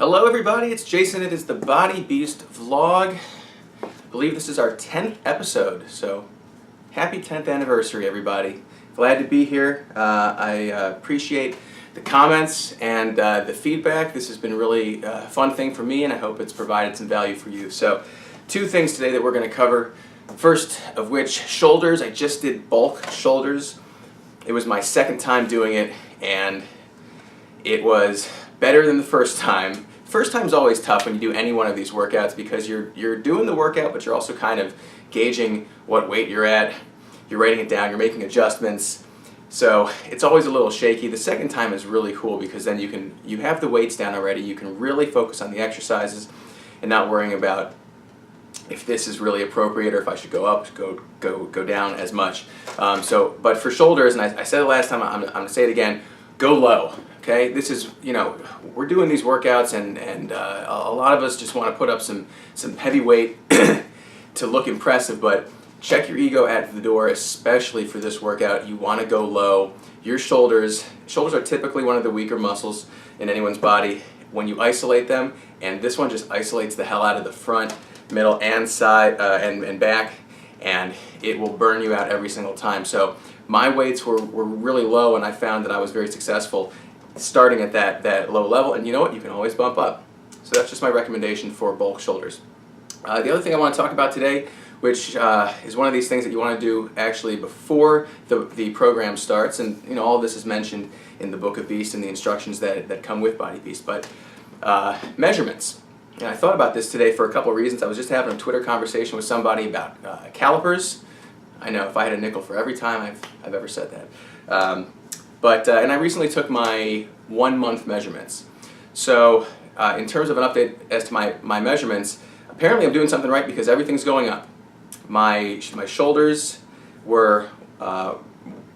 Hello everybody, it's Jason. It is the Body Beast vlog. I believe this is our 10th episode, so happy 10th anniversary everybody. Glad to be here. I appreciate the comments and the feedback. This has been really a fun thing for me, and I hope it's provided some value for you. So two things today that we're going to cover. First of which, shoulders. I just did bulk shoulders. It was my second time doing it, and it was better than the first time. First time's always tough when you do any one of these workouts because you're doing the workout, but you're also kind of gauging what weight you're at. You're writing it down, you're making adjustments. So it's always a little shaky. The second time is really cool because then you have the weights down already. You can really focus on the exercises and not worrying about if this is really appropriate or if I should go up, go down as much. But for shoulders, and I said it last time, I'm going to say it again, go low. Okay, this is, we're doing these workouts and a lot of us just want to put up some heavy weight to look impressive, but check your ego at the door, especially for this workout. You want to go low. Your shoulders are typically one of the weaker muscles in anyone's body. When you isolate them, and this one just isolates the hell out of the front, middle, and side and back, and it will burn you out every single time. So my weights were really low, and I found that I was very successful starting at that low level, and you know what, you can always bump up. So that's just my recommendation for bulk shoulders. The other thing I want to talk about today, which is one of these things that you want to do actually before the program starts, and all of this is mentioned in the Book of Beast and the instructions that come with Body Beast, but measurements. And I thought about this today for a couple of reasons. I was just having a Twitter conversation with somebody about calipers. I know, if I had a nickel for every time I've ever said that. And I recently took my 1 month measurements. So in terms of an update as to my measurements, apparently I'm doing something right because everything's going up. My shoulders were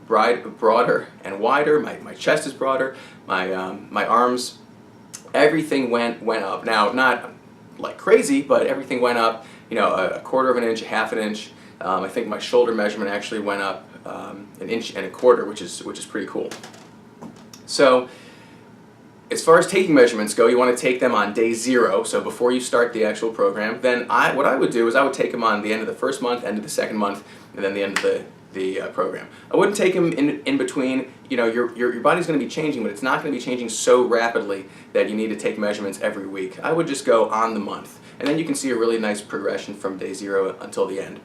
broader and wider. My chest is broader. My arms, everything went up. Now, not like crazy, but everything went up. A quarter of an inch, a half an inch. I think my shoulder measurement actually went up an inch and a quarter, which is pretty cool. So as far as taking measurements go, you want to take them on day 0, so before you start the actual program. Then what I would do is I would take them on the end of the first month, end of the second month, and then the end of the program. I wouldn't take them in between. Your body's going to be changing, but it's not going to be changing so rapidly that you need to take measurements every week. I would just go on the month, and then you can see a really nice progression from day 0 until the end.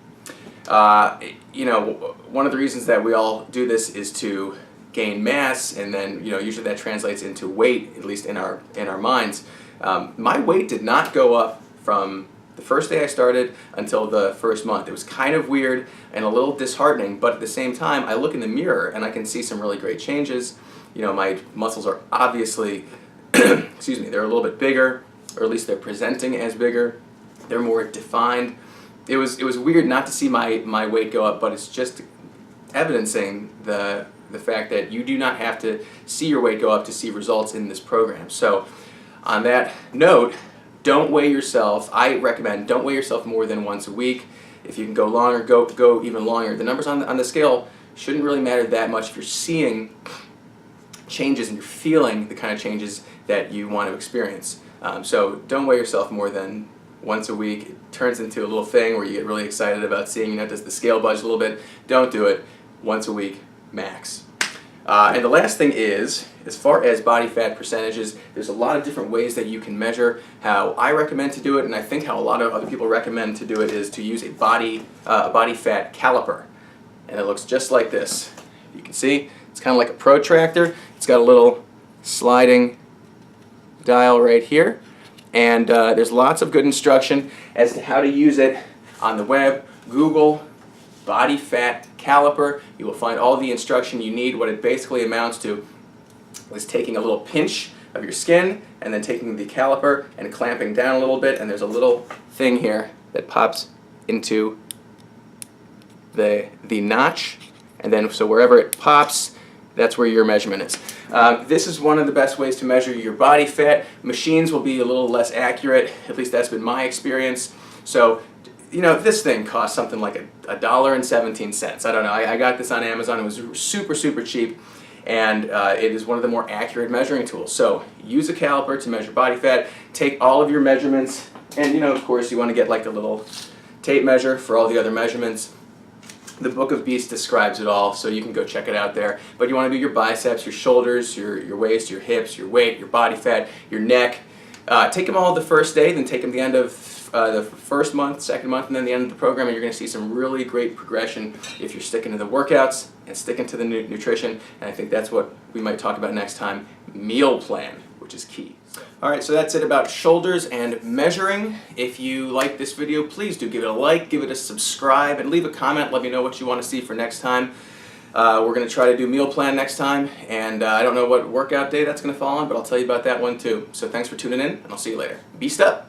One of the reasons that we all do this is to gain mass, and then usually that translates into weight, at least in our minds. My weight did not go up from the first day I started until the first month. It was kind of weird and a little disheartening, but at the same time I look in the mirror and I can see some really great changes. My muscles are obviously excuse me, they're a little bit bigger, or at least they're presenting as bigger. They're more defined. It was weird not to see my weight go up, but it's just evidencing the fact that you do not have to see your weight go up to see results in this program. So on that note, don't weigh yourself. I recommend don't weigh yourself more than once a week. If you can go longer, go even longer. The numbers on the scale shouldn't really matter that much if you're seeing changes and you're feeling the kind of changes that you want to experience. So don't weigh yourself more than once a week. It turns into a little thing where you get really excited about seeing, does the scale budge a little bit? Don't do it. Once a week, max. And the last thing is, as far as body fat percentages, there's a lot of different ways that you can measure. How I recommend to do it, and I think how a lot of other people recommend to do it, is to use a body fat caliper. And it looks just like this. You can see, it's kind of like a protractor. It's got a little sliding dial right here. And there's lots of good instruction as to how to use it on the web. Google body fat caliper. You will find all the instruction you need. What it basically amounts to is taking a little pinch of your skin and then taking the caliper and clamping down a little bit, and there's a little thing here that pops into the notch, and then so wherever it pops, that's where your measurement is. This is one of the best ways to measure your body fat. Machines will be a little less accurate, at least that's been my experience. So this thing costs something like $1.17. I don't know, I got this on Amazon. It was super cheap, and it is one of the more accurate measuring tools. So use a caliper to measure body fat. Take all of your measurements, and of course you want to get like a little tape measure for all the other measurements. The Book of Beasts describes it all, so you can go check it out there. But you want to do your biceps, your shoulders, your waist, your hips, your weight, your body fat, your neck. Take them all the first day, then take them the end of the first month, second month, and then the end of the program, and you're going to see some really great progression if you're sticking to the workouts and sticking to the nutrition. And I think that's what we might talk about next time, meal plan, which is key. Alright, so that's it about shoulders and measuring. If you like this video, please do give it a like, give it a subscribe, and leave a comment. Let me know what you want to see for next time. We're going to try to do meal plan next time, and I don't know what workout day that's going to fall on, but I'll tell you about that one too. So thanks for tuning in, and I'll see you later. Beast up!